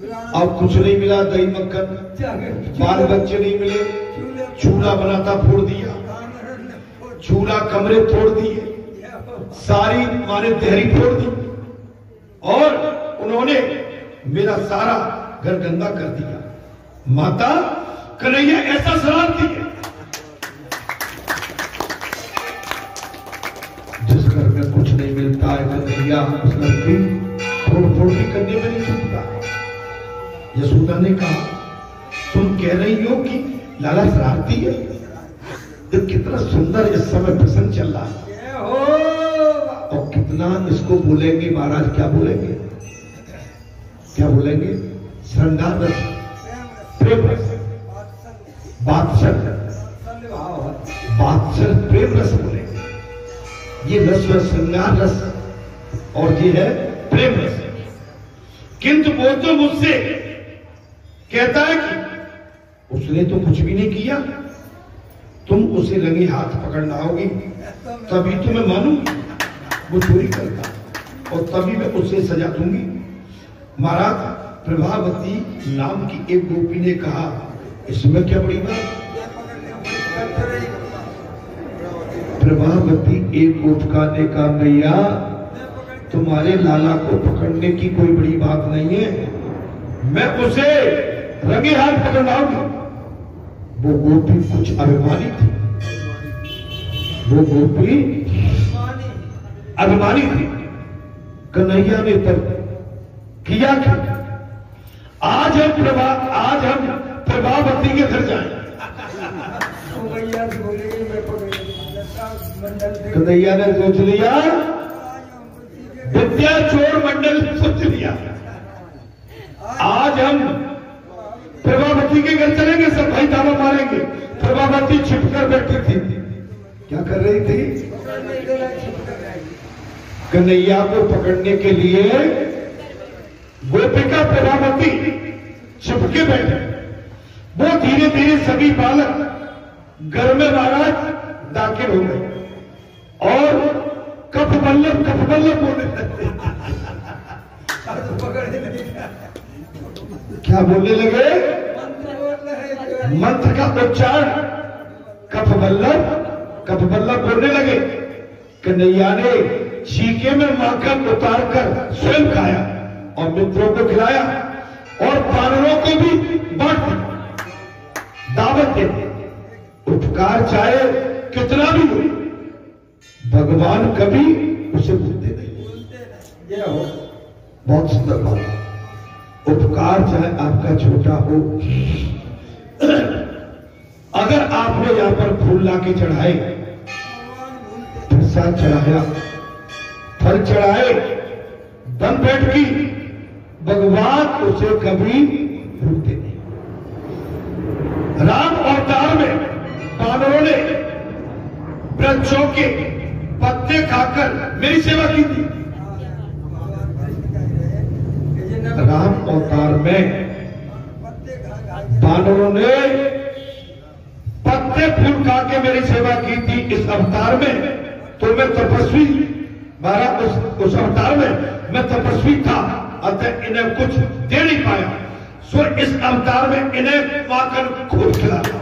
अब कुछ नहीं मिला, दही मक्खन, बाल बच्चे नहीं मिले, चूल्हा बनाता फोड़ दिया, चूल्हा कमरे तोड़ दिए, सारी माने तहरी फोड़ दी और उन्होंने मेरा सारा घर गंदा कर दिया। माता कन्हैया ऐसा शरारती है, जिस घर में कुछ नहीं मिलता है कन्हैया उस घर की फोड़ फोड़ भी करने में नहीं चूकता। यशोदा ने कहा तुम कह रही हो कि लाला शरारती है, तो कितना सुंदर इस समय प्रसंग चल रहा है और कितना इसको बोलेंगे महाराज, क्या बोलेंगे, क्या बोलेंगे, श्रृंगार रस, प्रेम रस, बात्सल प्रेम रस बोलेंगे। ये रस है श्रृंगार रस और ये है प्रेम रस। किंतु वो तो मुझसे कहता है कि उसने तो कुछ भी नहीं किया, तुम उसे रंगे हाथ पकड़ना होगी तभी तो मैं मानूंगी वो चोरी करता और तभी मैं उसे सजा दूंगी। महाराज प्रभावती नाम की एक गोपी ने कहा इसमें क्या बड़ी बात, प्रभावती एक गोपिका ने कहा मैया तुम्हारे लाला को पकड़ने की कोई बड़ी बात नहीं है, मैं उसे रंगे हाथ पकड़ाऊंगी। वो गोपी कुछ अभिमानी थी, वो गोपी अभिमानी थी। कन्हैया ने तब किया कि आज हम प्रभावती के घर जाएं। कन्हैया ने सोच लिया, विद्या चोर मंडल ने सोच लिया आज हम प्रभावती के घर चलेंगे, सब भाई दावा मारेंगे। प्रभावती छिपकर बैठी थी, क्या कर रही थी, कन्हैया को पकड़ने के लिए गोपिका प्रभावती छिपके बैठे। वो धीरे धीरे सभी बालक घर में महाराज दाखिल हो गए और कपबल्लभ बोलने लगते। क्या बोलने लगे, मंत्र का उच्चारण कपबल्लभ बोलने लगे। कन्हैया ने छीके में माखन उतारकर स्वयं खाया और मित्रों को खिलाया और बानरों को भी बांट दावत दे। उपकार चाहे कितना भी हो, भगवान कभी उसे भूलते नहीं। ये हो बहुत सुंदर बात। उपकार चाहे आपका छोटा हो, अगर आपने यहां पर फूल लाके चढ़ाए, प्रसाद चढ़ाया, फल चढ़ाए, दम बैठ की, भगवान उसे कभी भूलते नहीं। राम अवतार में बानरों ने वृक्षों के पत्ते खाकर मेरी सेवा की थी। राम अवतार में बानरों ने पत्ते फूल खा के मेरी सेवा की थी। इस अवतार में तो मैं तपस्वी, उस अवतार में मैं तपस्वी था, अतः इन्हें कुछ दे नहीं पाया, सो इस अवतार में इन्हें माखन खूब खिलाया।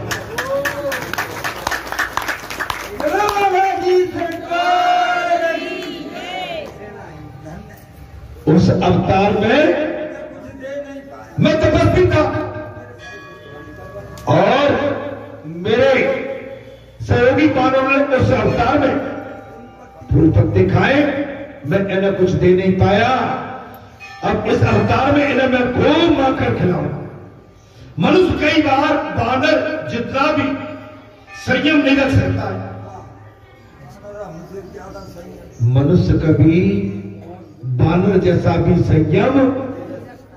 उस अवतार में मैं तपस्वी था और मेरे सहयोगी बानरों ने उस अवतार में फूल पत्ते खाए, मैं इन्हें कुछ दे नहीं पाया। अब इस अवतार में इन्हें मैं खूब माखन खिलाऊं। मनुष्य कई बार बानर जितना भी संयम नहीं रख सकता है, मनुष्य कभी बानर जैसा भी संयम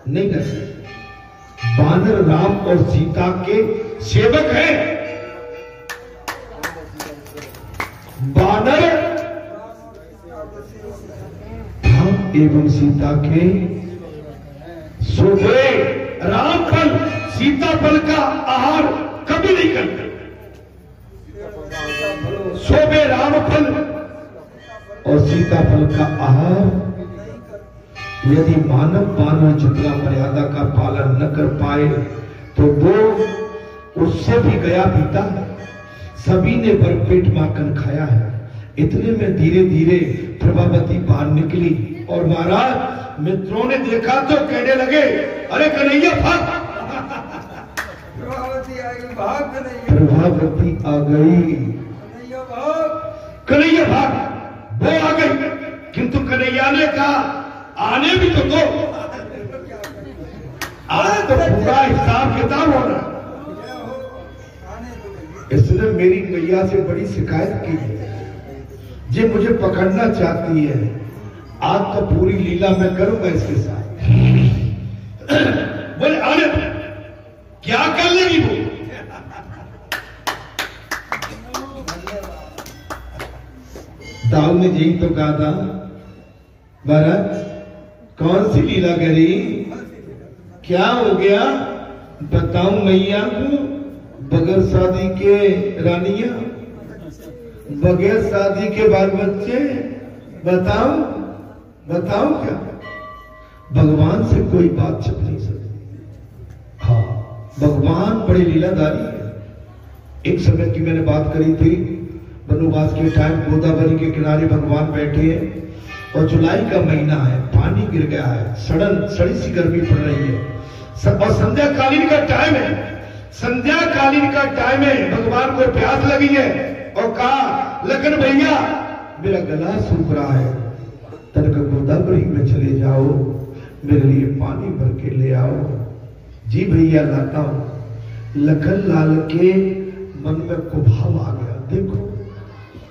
नहीं रख सकता। बानर राम और सीता के सेवक हैं। बानर राम एवं सीता के शोभे, राम फल सीता फल का आहार कभी नहीं करते। शोभे राम फल और सीता फल का आहार यदि मानव जितना मर्यादा का पालन न कर पाए तो वो उससे भी गया बीता है। सभी ने भरपेट माखन खाया है। इतने में धीरे धीरे प्रभावती बाहर निकली और महाराज मित्रों ने देखा तो कहने लगे, अरे कन्हैया भाग। प्रभावती आ गई, भाग कन्हैया। प्रभावती आ गई, कन्हैया भाग, कन्हैया भाग। वो आ गई, किंतु कन्हैया ने कहा आने भी तो दो, आज तो पूरा हिसाब किताब हो रहा। इसने मेरी मैया से बड़ी शिकायत की है, ये मुझे पकड़ना चाहती है। आज तो पूरी लीला मैं करूंगा इसके साथ। बोले आने दो, क्या कर लेगी वो? दाऊ ने यही तो कहा था, महाराज कौन सी लीला करी, क्या हो गया बताऊं मैया को? बगैर शादी के रानिया, बगैर शादी के बाल बच्चे, बताओ बताओ क्या? भगवान से कोई बात छिप नहीं सकती। हाँ, भगवान बड़े लीलाधारी है। एक समय की मैंने बात करी थी, वनवास के टाइम गोदावरी के किनारे भगवान बैठे हैं और जुलाई का महीना है, पानी गिर गया है, सड़ी सी गर्मी पड़ रही है और संध्या कालीन का टाइम है। संध्या कालीन का टाइम है, भगवान को प्यास लगी है और कहा लखन भैया मेरा गला सूख रहा है, तनिक गोदावरी में चले जाओ, मेरे लिए पानी भर के ले आओ। जी भैया लाता हूं। लखन लाल के मन में कुभाव आ गया। देखो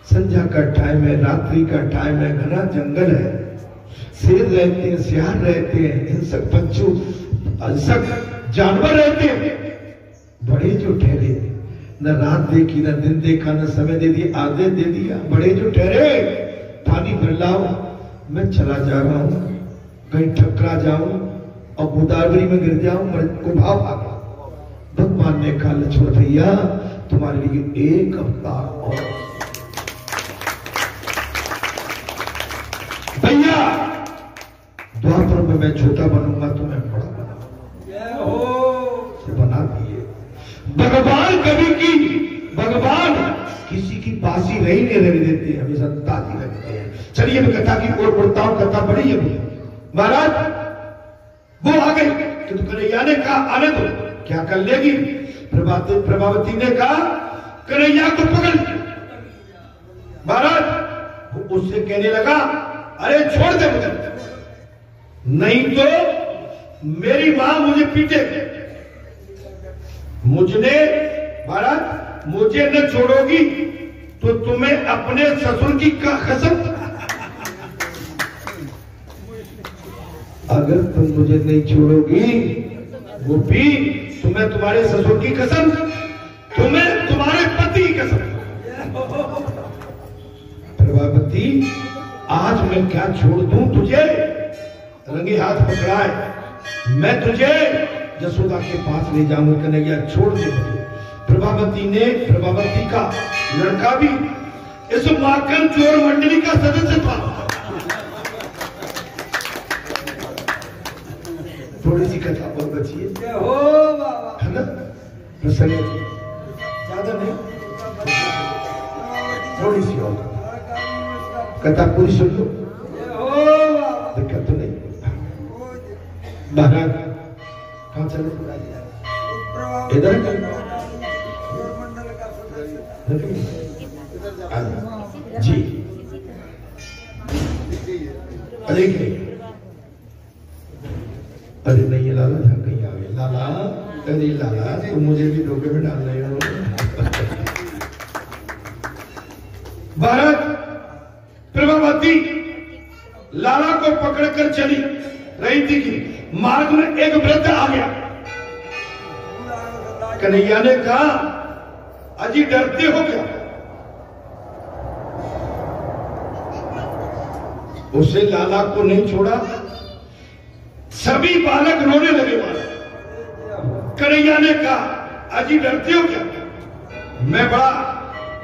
संध्या का टाइम है, रात्रि का टाइम है, घना जंगल है, शेर रहते हैं, सियार रहते हैं, हिंसक पक्षु हिंसक जानवर रहते हैं। बड़े जो ठहरे, न रात देखी न दिन देखा, न समय दे दिया, आदेश दे दिया। बड़े जो ठहरे, पानी भर लाओ, मैं चला जा रहा हूं, कहीं ठकरा जाऊं और गोदावरी में गिर जाऊं, को भाव आ गया। भगवान ने कहा लक्ष्मण भैया तुम्हारे लिए एक अवतार और। भैया द्वापर में मैं छोटा बनूंगा, तुम्हें बड़ा बना दिए। भगवान कभी की भगवान किसी की बासी नहीं रहने देते, हमेशा ताजी रखते हैं। चलिए मैं कथा की ओर बढ़ता हूं, कथा बड़ी है। महाराज वो आ गई, किंतु कन्हैया ने कहा आने दो, क्या कर लेगी? प्रभावती ने कहा कन्हैया को पकड़। महाराज वो उससे कहने लगा अरे छोड़ दे मुझे, नहीं तो मेरी मां मुझे पीटेगी। मुझने महाराज मुझे न छोड़ोगी तो तुम्हें अपने ससुर की कसम, अगर तुम मुझे नहीं छोड़ोगी वो भी तुम्हें तुम्हारे ससुर की कसम, तुम्हें तुम्हारे पति की कसम। प्रभावती आज मैं क्या छोड़ दूं तुझे? रंगे हाथ पकड़ाए मैं तुझे यशोदा के पास ले जाऊंगा। कन्हैया छोड़ दे मुझे। प्रभावती का लड़का भी इस माखन चोर मंडली का सदस्य था। थोड़ी सी कथा और बची है, है ना? प्रसन्न ज्यादा नहीं, थोड़ी सी और कथा पूरी सुन लो, दिक्कत तो नहीं। महाराज कहां चले? इधर जी। अरे अरे नहीं ये लाला जहां कहीं आ गए। लाला अरे लाला तुम मुझे भी धोखे में डाल रहे हो। भारत प्रभावती लाला को पकड़कर चली रही थी कि मार्ग में एक वृद्ध आ गया। कन्हैया ने कहा अजी डरते हो क्या? उसे लाला को नहीं छोड़ा, सभी बालक रोने लगे। कन्हैया ने कहा अजी डरते हो क्या? मैं बड़ा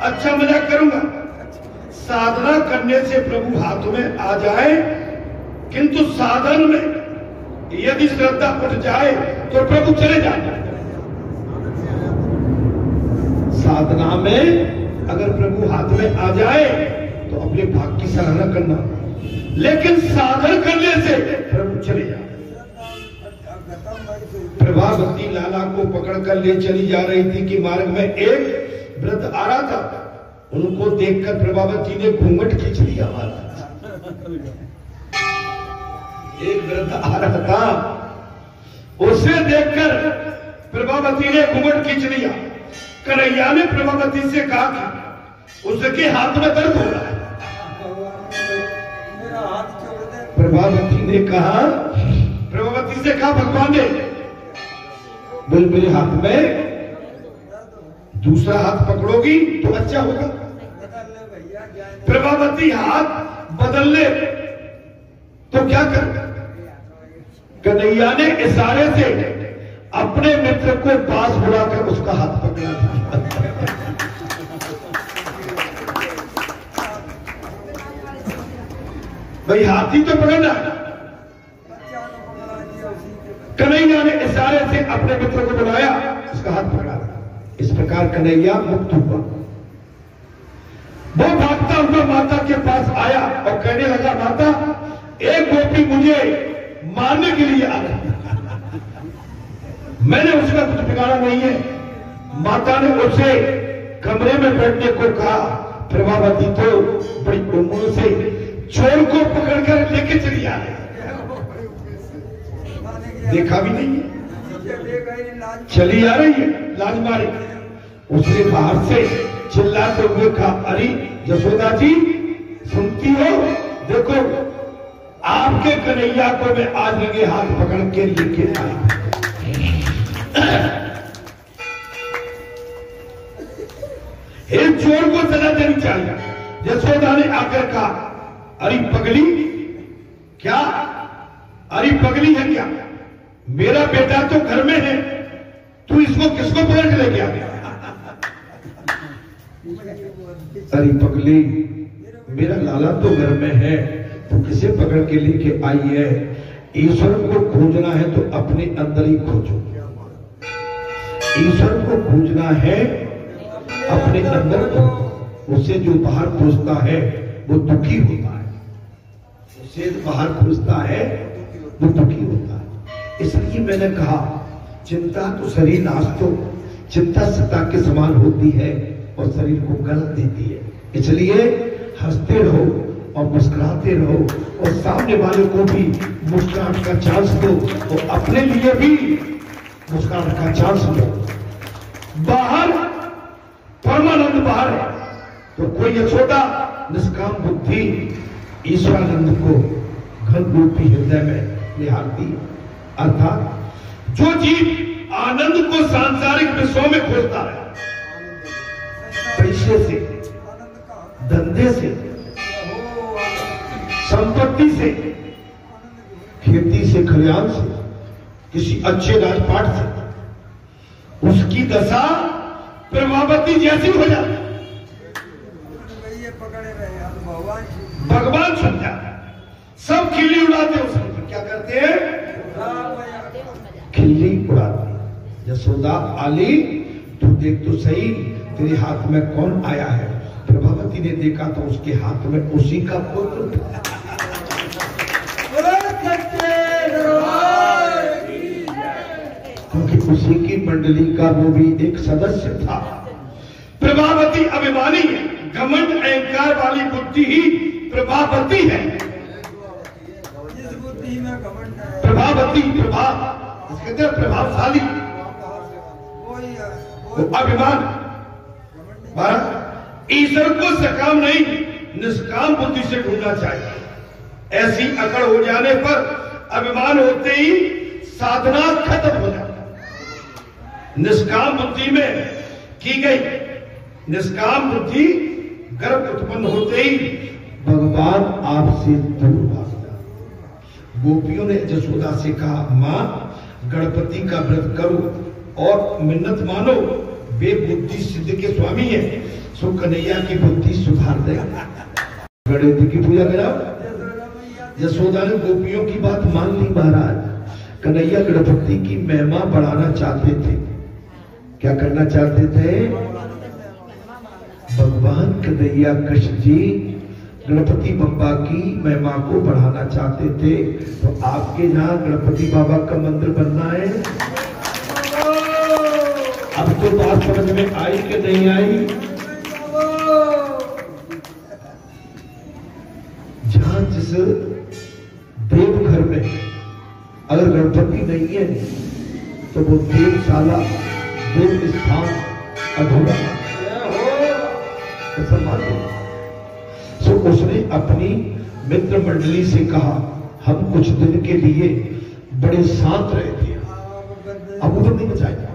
अच्छा मजाक करूंगा। साधना करने से प्रभु हाथों में आ जाए किंतु साधन में यदि श्रद्धा उठ जाए तो प्रभु चले जाते हैं। साधना में अगर प्रभु हाथ में आ जाए तो अपने भाग की सराहना करना, लेकिन साधन करने से प्रभु चले जाते। प्रभावती लाला को पकड़कर ले चली जा रही थी कि मार्ग में एक वृद्ध आ रहा था। उनको देखकर प्रभावती ने घूंघट खींच लिया। एक वृद्ध आ रहा था, उसे देखकर प्रभावती ने घूंघट खींच लिया। कन्हैया ने प्रभावती से कहा कि उसके हाथ में दर्द हो रहा है। प्रभावती ने कहा, प्रभावती से कहा भगवान ने बोल मेरे हाथ में दूसरा हाथ पकड़ोगी तो अच्छा होगा। प्रभावती हाथ बदल ले तो क्या कर? कन्हैया ने इशारे से अपने मित्र को पास बुलाकर उसका हाथ पकड़ा था। भाई हाथी तो पकड़ना। कन्हैया ने इशारे से अपने मित्र को बुलाया, उसका हाथ पकड़ा। इस प्रकार कन्हैया मुक्त हुआ। वो भागता हुआ माता के पास आया और कहने लगा, माता एक गोपी मुझे मारने के लिए आ गई, मैंने उसका कुछ बिगाड़ा नहीं है। माता ने उसे कमरे में बैठने को कहा। प्रभावती तो बड़ी उम्र से चोर को पकड़कर लेके चली आ रही, देखा भी नहीं है, चली आ रही है लाज मारे। उसने बाहर से चिल्लाते हुए कहा, अरे यशोदा जी सुनती हो, देखो आपके कन्हैया को मैं आज लगे हाथ पकड़ के लेके आई। एक चोर को सजा देनी चाहिए। यशोदा ने आकर कहा, अरे पगली क्या, अरे पगली है क्या? मेरा बेटा तो घर में है, तू इसको किसको पकड़ के लेके आ गया? अरे पगली, मेरा लाला तो घर में है, तू किसे पकड़ के लेके आई है? ईश्वर को खोजना है तो अपने अंदर ही खोजो। ईश्वर को खोजना है अपने अंदर को। उसे जो बाहर खोजता है वो दुखी होता है, उसे बाहर खोजता है वो दुखी होता है। इसलिए मैंने कहा, चिंता तो शरीर नाश तो चिंता सत्ता के समान होती है और शरीर को गलत देती है। इसलिए हंसते रहो और मुस्कुराते रहो और सामने वाले को भी मुस्कुराहट का चांस दो और अपने लिए भी मुस्कुराहट का चांस दो। बाहर परमानंद बाहर है तो कोई यशोदा निष्काम बुद्धि ईश्वरानंद को घन रूपी हृदय में निहारती है। अर्थात जो जीव आनंद को सांसारिक विषयों में खोजता है, पैसे से, धंधे से, संपत्ति से, खेती से, खलियान से, किसी अच्छे राजपाट से, उसकी दशा प्रभावती जैसी हो जाती। भगवान समझा, सब खिल्ली उड़ाते उसमें। क्या करते हैं? खिल्ली उड़ाते। यशोदा आली, तू देख तो सही तेरे हाथ में कौन आया है। प्रभावती ने देखा तो उसके हाथ में उसी का पुत्र था। क्योंकि उसी की मंडली का वो भी एक सदस्य था। प्रभावती अभिमानी है, घमंड अहंकार वाली बुद्धि ही प्रभावती है। प्रभावती कहते हैं प्रभावशाली, अभिमान। ईश्वर को सकाम नहीं निष्काम बुद्धि से ढूंढना चाहिए। ऐसी अकड़ हो जाने पर, अभिमान होते ही साधना खत्म हो जाती। निष्काम बुद्धि में की गई निष्काम बुद्धि गर्भ उत्पन्न होते ही भगवान आपसे दूर भाग गया। गोपियों ने यशोदा से कहा, मां गणपति का व्रत करो और मिन्नत मानो, वे बुद्धि सिद्ध के स्वामी है, सो कन्हैया की बुद्धि सुधार देगा। गणेश की पूजा कराओ, यशोदा ने गोपियों की बात मान ली महाराज। कन्हैया गणपति की महिमा बढ़ाना चाहते थे। क्या करना चाहते थे? भगवान कन्हैया कृष्ण जी गणपति बप्पा की महिमा को बढ़ाना चाहते थे। तो आपके यहाँ गणपति बाबा का मंदिर बनना है। अब तो बात समझ में आई कि नहीं आई? जहां जिस देवघर में अगर गणपति नहीं है तो वो देवशाला, देव स्थान अधूरा तो उसने अपनी मित्र मंडली से कहा हम कुछ दिन के लिए बड़े शांत रहे थे, अब उधर नहीं बचाएगा।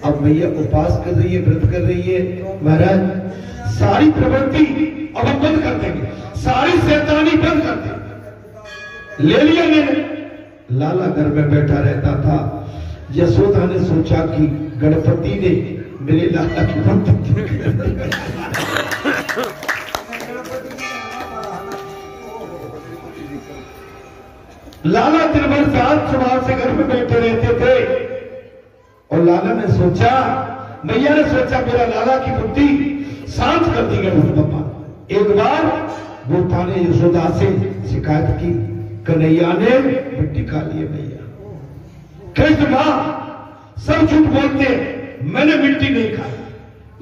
अब मैया उपास कर रही है, व्रत कर रही है। महाराज सारी प्रवृत्ति अब हम बंद कर देंगे, सारी शैतानी बंद कर देंगे। ले लिया मैंने। लाला घर में बैठा रहता था। यशोदा ने सोचा कि गणपति ने मेरे लाला की लाला दिन भर शांत स्वभाव से घर में बैठे रहते थे और लाला ने सोचा, मैया ने सोचा मेरा लाला की बुद्धि शांत कर दी गणपति बप्पा। एक बार गोपा ने यशोदा से शिकायत की, कन्हैया ने मिट्टी खा ली है मैया। कृष्ण मां सब झूठ बोलते, मैंने मिट्टी नहीं खाई।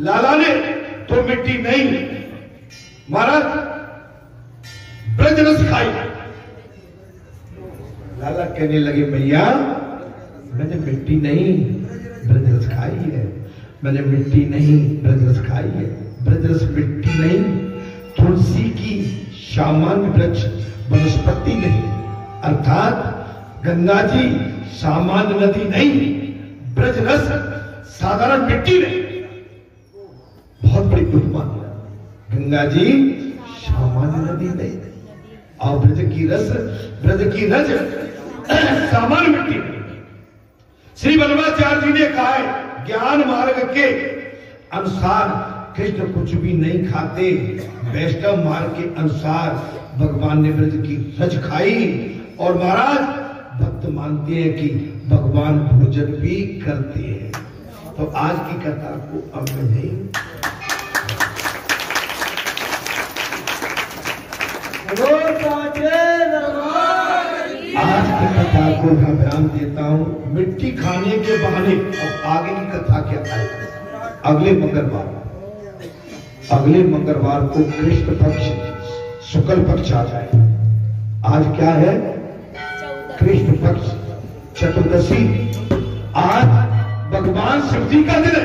लाला ने तो मिट्टी नहीं महाराज ब्रजरस खाई। लाला कहने लगे मैया मैंने मिट्टी नहीं ब्रजरस खाई है, मैंने मिट्टी नहीं ब्रजरस खाई है। ब्रजरस मिट्टी नहीं, तुलसी की सामान्य वृक्ष वनस्पति नहीं, अर्थात गंगा जी सामान्य नदी नहीं, ब्रजरस साधारण मिट्टी नहीं। बहुत बड़ी बुद्धिमान। गंगा जी सामान्य नदी नहीं और ब्रज की रज सामान्य मिट्टी नहीं। श्री वल्लभाचार्य जी ने कहा है ज्ञान मार्ग के अनुसार कृष्ण कुछ भी नहीं खाते, वैष्णव मार्ग के अनुसार भगवान ने ब्रज की रज खाई। और महाराज भक्त मानते हैं कि भगवान भोजन भी करते हैं। तो आज की कथा को अब नहीं, आज की कथा को मैं ध्यान देता हूं। मिट्टी खाने के बहाने अब आगे की कथा क्या आएगी? अगले मंगलवार को कृष्ण पक्ष शुक्ल पक्ष आ जाए। आज क्या है? कृष्ण पक्ष चतुर्दशी। आज भगवान शिव जी का दिन है।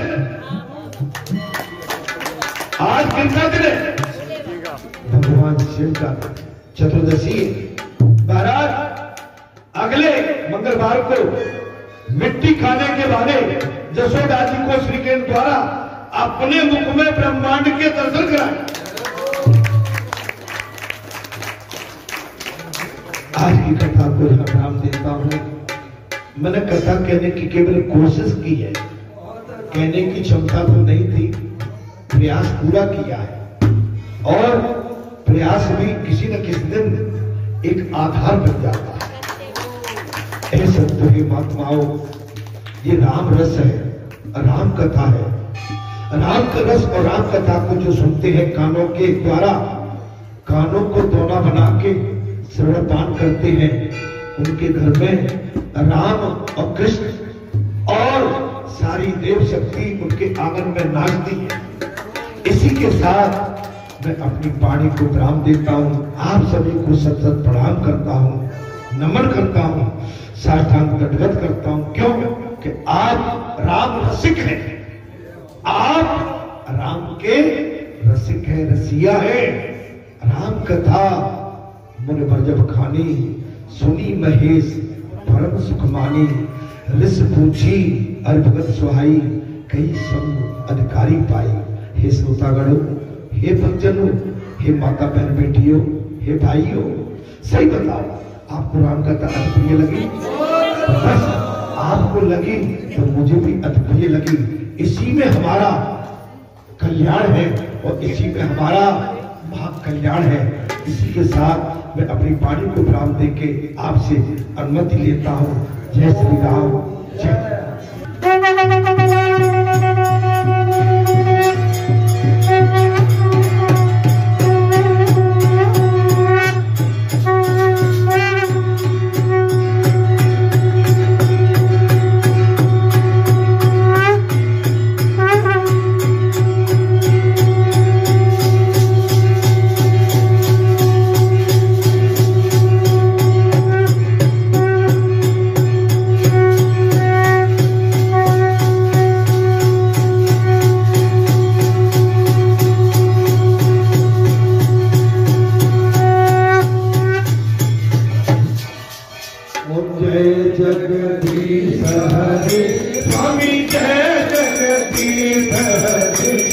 आज किसका दिन है? भगवान शिव का चतुर्दशी। महाराज अगले मंगलवार को मिट्टी खाने के बहाने यशोदा जी को श्री कृष्ण द्वारा अपने मुख में ब्रह्मांड के दर्शन कराए। आज की कथा को राम देता हूं। मैंने कथा कहने की केवल कोशिश की है, कहने की क्षमता तो नहीं थी, प्रयास पूरा किया है और प्रयास भी किसी न किसी दिन एक आधार बन जाता है। ऐसे तो ही महात्माओं, ये राम रस है, राम कथा है। राम का रस और राम कथा को जो सुनते हैं कानों के द्वारा, कानों को दोना बना के श्रवण पान करते हैं, उनके घर में राम और कृष्ण और सारी देव शक्ति उनके आंगन में नाचती है। इसी के साथ मैं अपनी वाणी को विराम देता हूं। आप सभी को सत सत प्रणाम करता हूं, नमन करता हूं, साष्टांग दंडवत करता हूं। क्यों? कि आप राम रसिक हैं, आप राम के रसिक हैं, रसिया है। राम कथा मुन बरजब खानी, सुनी महेश परम सुख मानी। ऋष पूछी अर्भगत सुहाई, कई संग अधिकारी पाई। हे श्रोतागणों, हे भक्तजनों, हे माता बहन बेटियों, हे भाइयों, सही बताओ आपको राम कथा अतिप्रिय लगी? बस आपको लगी तो मुझे भी अतिप्रिय लगी। इसी में हमारा कल्याण है और इसी में हमारा महाकल्याण है। इसी के साथ मैं अपनी वाणी को विराम देके आपसे अनुमति लेता हूँ। जय श्री राम, जय। जगदीश हरे स्वामी, जय जगदीश हरे।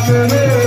Thank you.